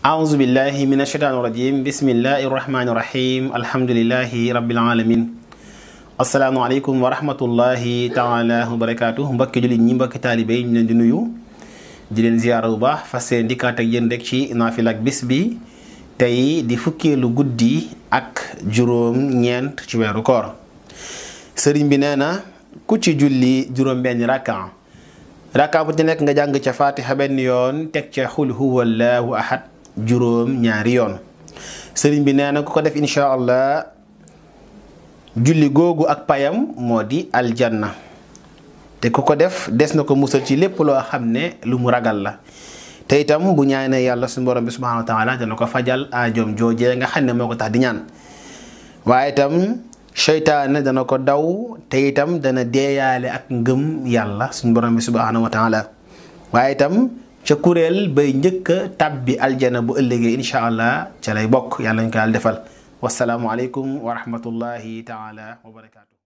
أعوذ بالله من الشيطان الرجيم بسم الله الرحمن الرحيم الحمد لله رب العالمين السلام عليكم ورحمة الله تعالى وبركاته mbokki jullit ñi mbokki taalibe yi ñu leen di nuyu di leen ziyaara bu baax fas yéene dikkaat ak yéen rek ci naafila ak bis bi tey di fukkeelu guddi ak juróom ñeent ci weeru koor sëriñ bi nee na ku ci julli juróom benn rakka bu ci nekk nga jàng ca fatiha benn yoon teg ca xul huwallahu ahad juróom ñaari yoon sëriñ bi nee na ku ko def insha allah julli googu ak payam moo di aljanna te ku ko def des na ko musal ci lépp loo xam ne lu mu ragal la te itam bu ñaanee yàlla suñu borom bi subhanahu wa taala dana ko fajal aajoom joojee nga xam ne moo ko tax di ñaan waaye itam seytaane dana ko daw te itam dana deeyaale ak ngëm yàlla suñu borom bi subhanahu wa taala waaye itam ca kuréel bay njëkk a tàbbi aljana bu ëllëgee insha allah ca lay bokk yàlla ñu ko yàlla defal wasalaamu aleykum wa rahmatullahi taala wa barakaatu.